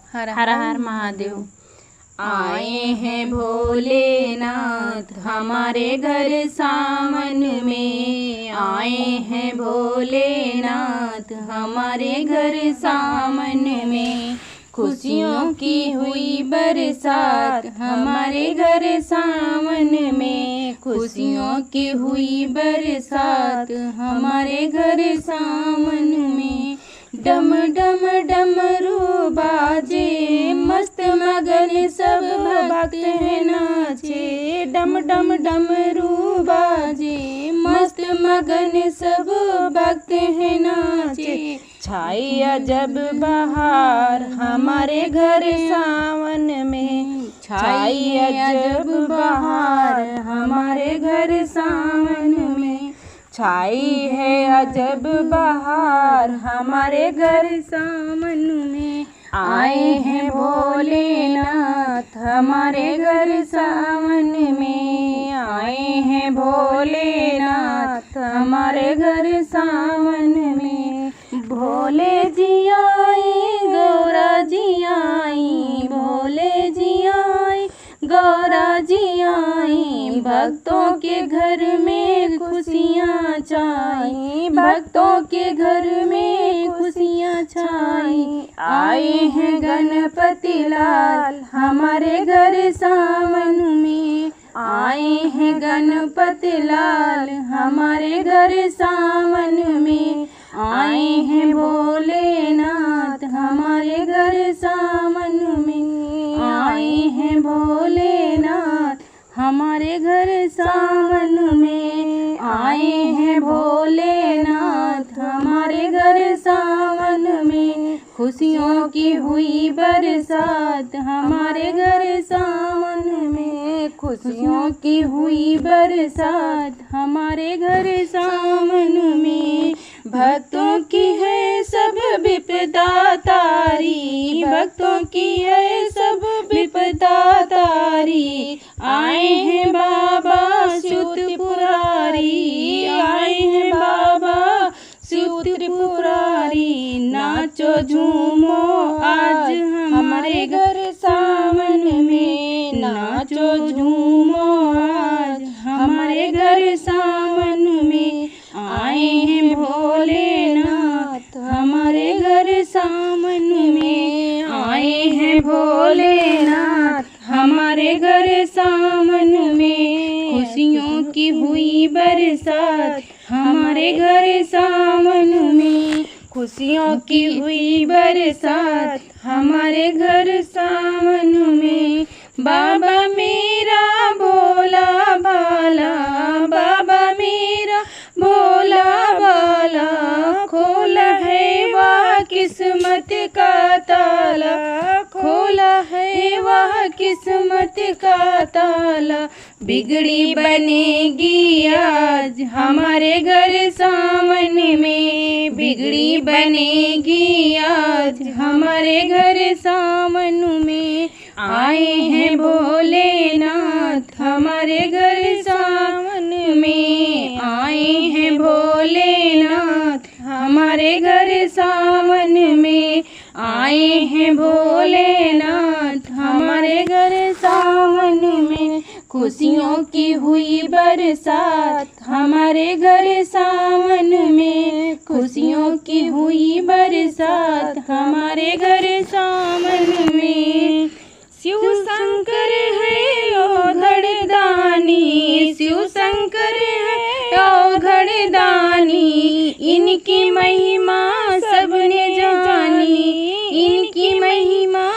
हर हर महादेव। आए हैं भोलेनाथ हमारे घर सावन में, आए हैं भोलेनाथ हमारे घर सावन में। खुशियों की हुई बरसात हमारे घर सावन में, खुशियों की हुई बरसात हमारे घर सावन में। डम डम डमरू बाजे मस्त मगन सब भक्त हैं नाचे, डम डम डमरू बाजे मस्त मगन सब भक्त हैं नाचे। छाई अजब बहार हमारे घर सावन में, छाई अजब बहार हमारे घर सावन में। छाई है अजब बहार हमारे घर सावन में। आए हैं भोलेनाथ हमारे घर सावन में, आए हैं भोलेनाथ हमारे घर सावन में। भोले जी आए गौरा जी आई, भोले जी आए गौरा जी आई। भक्तों के घर में खुशियाँ छाई, भक्तों के घर में खुशियाँ छाई। आए हैं गणपति लाल हमारे घर सावन में, आए हैं गणपति लाल हमारे घर सावन में। आए हैं भोलेनाथ हमारे घर सावन में, आए हैं भोलेनाथ हमारे घर सावन में। आए हैं भोलेनाथ हमारे घर सावन में। खुशियों की हुई बरसात हमारे घर सावन में, खुशियों की हुई बरसात हमारे घर सावन में। भक्तों की है सब विपदा तारी, भक्तों की है सब विपदा तारी। आए हैं बाबा शिव त्रिपुरारी, आए हैं बाबा शिव त्रिपुरारी। नाचो झूमो आज हमारे घर सावन में, नाचो झूमो आज हमारे घर सावन में। आए हैं भोलेनाथ हमारे घर सावन में, आए हैं भोलेनाथ हमारे घर सावन में। खुशियों की हुई बरसात हमारे घर सावन में, खुशियों की हुई बरसात हमारे घर सावन में। बाबा मेरा भोला भाला, बाबा मेरा भोला भाला। खोला है वह किस्मत का ताला, खोला है वह किस्मत का ताला। बिगड़ी बनेगी आज हमारे घर सावन में, बिगड़ी बनेगी आज हमारे घर सावन में। आए हैं भोलेनाथ हमारे घर सावन में, आए हैं भोलेनाथ हमारे घर सावन में। आए हैं भोलेनाथ हमारे घर सावन में। खुशियों की हुई बरसात हमारे घर सावन में, खुशियों की हुई बरसात हमारे घर सावन में। शिव शंकर है औघड़ दानी, शिव शंकर है औघड़ दानी। इनकी महिमा सबने जानी, इनकी महिमा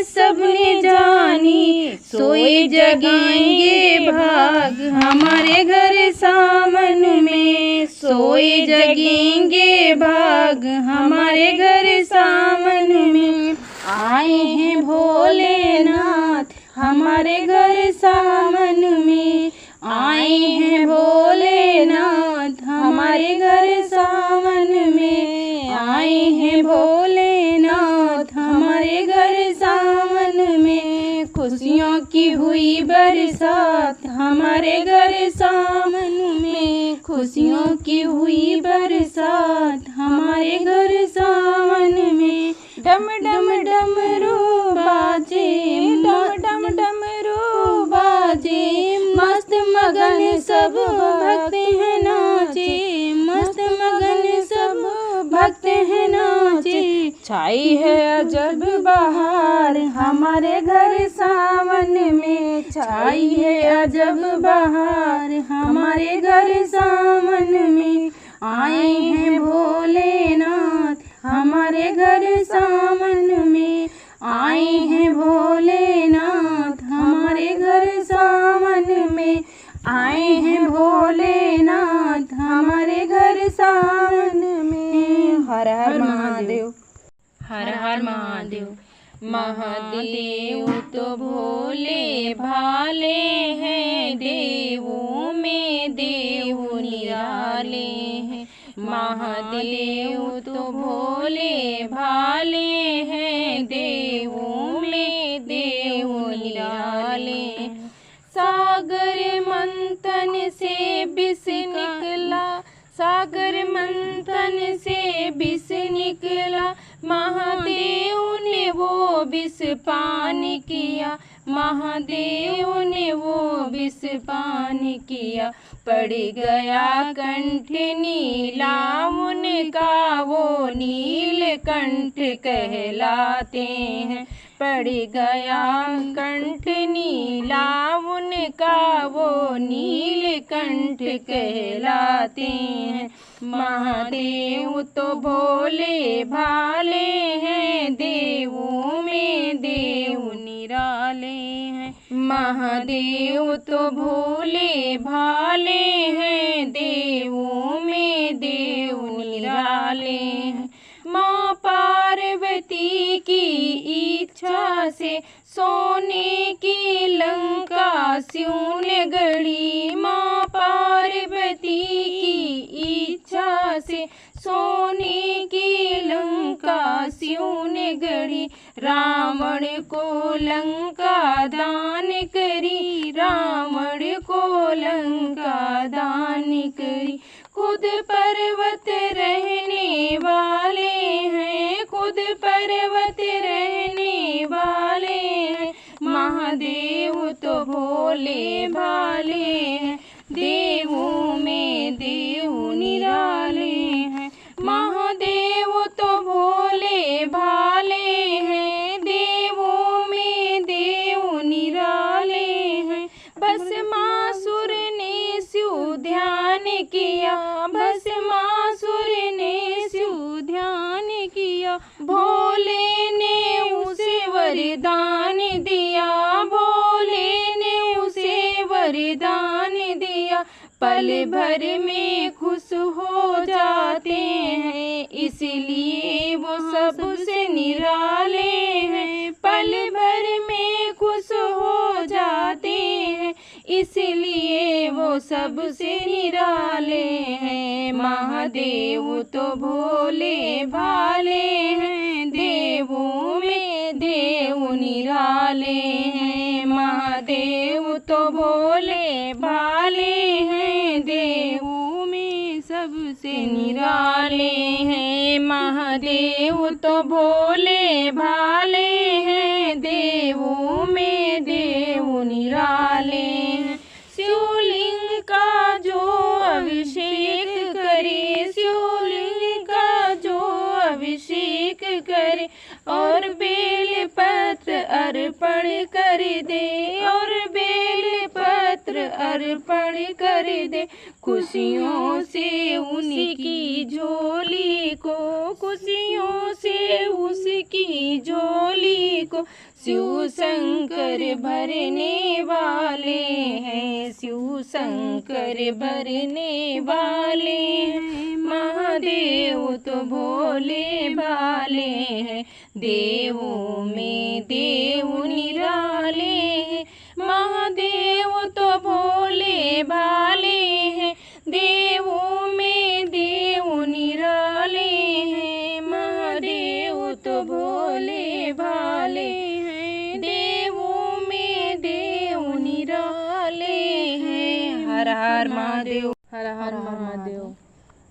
सबने जानी। सोए जगेंगे भाग हमारे घर सावन में, सोए जगेंगे भाग हमारे घर सावन में। आए हैं भोलेनाथ हमारे घर सावन में, आए हैं भोलेनाथ हमारे घर सावन में। आए हैं भोलेनाथ हमारे घर सावन में। खुशियों की हुई बरसात हमारे घर सावन में, खुशियों की हुई बरसात हमारे घर सावन में। डम डम डमरू सब भक्त हैं नाचे, मस्त मगन सब भक्त हैं नाचे। छाई है अजब बहार हमारे घर सावन में, छाई है अजब बहार हमारे घर सावन में। आए हैं भोलेनाथ हमारे घर सावन में, आए हैं भोलेनाथ हमारे घर सावन में, आए हैं भोलेनाथ हमारे घर सावन में। हर हर महादेव, हर हर महादेव। महादेव तो भोले भाले हैं, देवों में देव निराले हैं। महादेव तो भोले भाले हैं, देवों में देव निराले हैं। सागर मंथन से विष निकला, सागर मंथन से विष निकला, महादेव ने वो विष पान किया, महादेव ने वो विष पान किया। पड़ गया कंठ नीला उनका, वो नीलकंठ कहलाते हैं। पड़ गया कंठ नीला उनका, वो नीलकंठ कहलाते हैं। महादेव तो भोले भाले हैं, देवों में देव निराले हैं। महादेव तो भोले भाले हैं, देवों में देव निराले हैं। माँ पार्वती की इच्छा से सोने की लंका शिव ने गढ़ी, माँ पार्वती की इच्छा से सोने की लंका शिव ने गढ़ी। रावण को लंका दान करी, रावण को लंका दान करी। खुद पर्वत रहने वाले हैं, खुद पर्वत रहने वाले हैं। महादेव तो भोले भाले हैं, देवों में देव निराले हैं। महादेव तो भोले भाले हैं, देवों में देव निराले हैं। भस्मासुर ने शिव ध्यान किया, भस्मासुर ने शिव ध्यान किया। भोले ने उसे वरदान दिया, भोले ने उसे वरदान दिया। पल भर में खुश हो जाते हैं, इसलिए वो सबसे निराले हैं। पल भर में खुश हो जाते हैं, इसलिए वो सबसे निराले हैं। महादेव तो भोले भाले हैं, देवों में देव निराले हैं। महादेव तो भोले भाले हैं, देवों में सबसे निराले हैं। महादेव तो भोले भाले हैं, देवों में देव निराले हैं। शिवलिंग का जो अभिषेक करे, शिवलिंग का जो अभिषेक करे, और बेल पत्र अर्पण कर दे, और बेल पत्र अर्पण कर दे। खुशियों से उनकी झोली को, खुशियों से उसकी झोली को शिव शंकर भरने वाले हैं, शिव शंकर भरने वाले हैं। महादेव तो भोले भाले हैं, देवों में देव निराले हैं। महादेव तो भोले भाले हैं, देवों में देव निराले हैं। महादेव तो भोले भाले हैं, देवों में देव निराले हैं। हर हर महादेव, हर हर महादेव।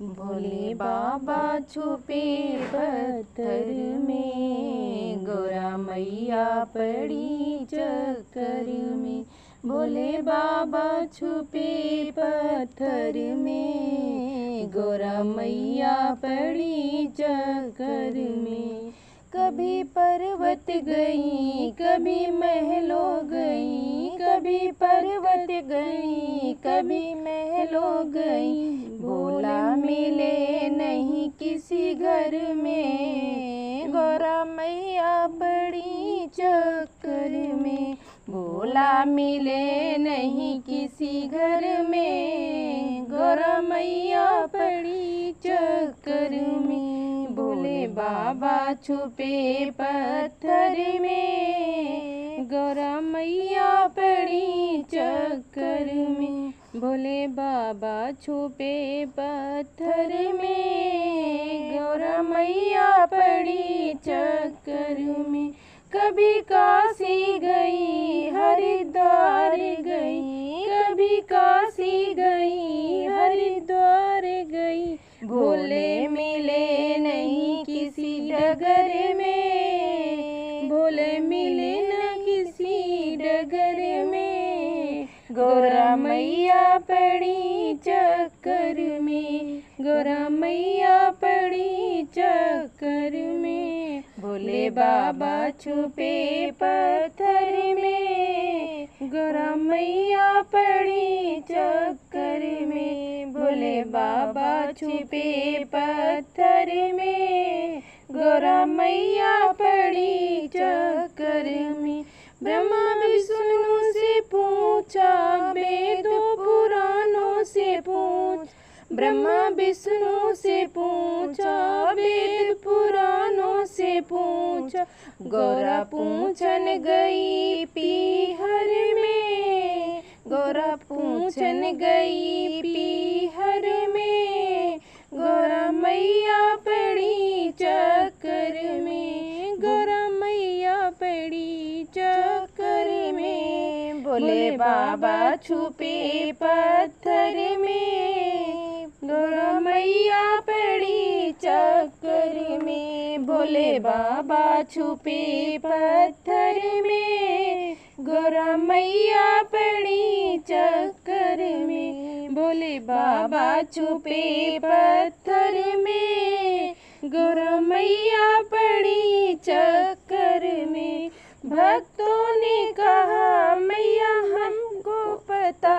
भोले बाबा छुपे पत्थर में, गौरा मैया पड़ी चक्कर में। भोले बाबा छुपे पत्थर में, गौरा मैया पड़ी चक्कर में। कभी पर्वत गई कभी महलों गई, कभी पर्वत गई कभी महलों गई। भोला मिले नहीं किसी घर में, गौरा मैया पड़ी चक्कर में। भोला मिले नहीं किसी घर में, गौरा मैया पड़ी चक्कर में। भोले बाबा छुपे पत्थर में, गौरा मैया पड़ी चक्कर में। भोले बाबा छुपे पत्थर में, गौरा मैया पड़ी चक्कर में। कभी काशी गई हरिद्वार गई, कभी काशी गई हरिद्वार गई। भोले मिले नहीं किसी डगर में, भोले मिले न किसी डगर में। गौरा मैया पड़ी चक्कर में, गौरा मैया पड़ी चक्कर में। भोले बाबा छुपे पत्थर में, गौरा मैया पड़ी चक्कर में। भोले बाबा छुपे पत्थर में, गौरा मैया पड़ी चक्कर में। ब्रह्मा विष्णु से पूछा वेदों पुराणों से पूछ, ब्रह्मा विष्णु से पूछा वेद पुराणों से पूछा। गौरा पूछन गई पीहर में, गौरा पूछन गई पीहर में। गौरा मैया पड़ी चक्कर में, गौरा मैया पड़ी चक्कर में। भोले बाबा छुपे पत्थर में, गौरा मैया पड़ी चक्कर में। भोले बाबा छुपे पत्थर में, गौरा मैया पड़ी चक्कर में। भोले बाबा छुपे पत्थर में, गौरा मैया पड़ी चक्कर में। भक्तों ने कहा मैया हमको पता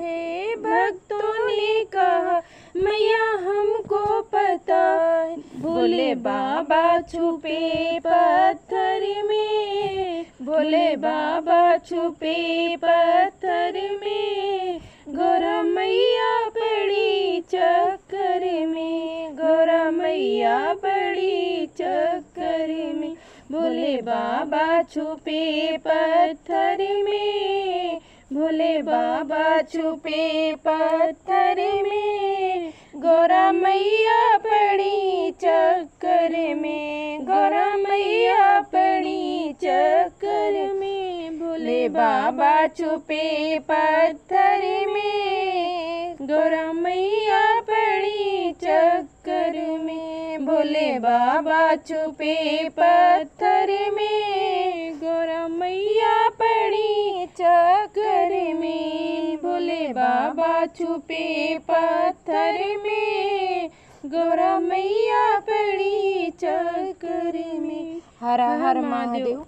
है, भक्तों ने कहा मैया हमको पता है। भोले बाबा छुपे पत्थर में, भोले बाबा छुपे पत्थर में। गौरा मैया पड़ी चक्कर में, गौरा मैया पड़ी चक्कर में। भोले बाबा छुपे पत्थर में, भोले बाबा छुपे पत्थर में। गौरा मैया पड़ी चक्कर में, गौरा मैया पड़ी चक्कर में। भोले बाबा छुपे पत्थर में, गौरा मैया पड़ी चक्कर में। भोले बाबा छुपे पत्थर में, गौरा मैया पड़ी चक्कर में। भोले बाबा छुपे पत्थर में, गौरा मैया पड़ी चक्कर में। हर हर महादेव।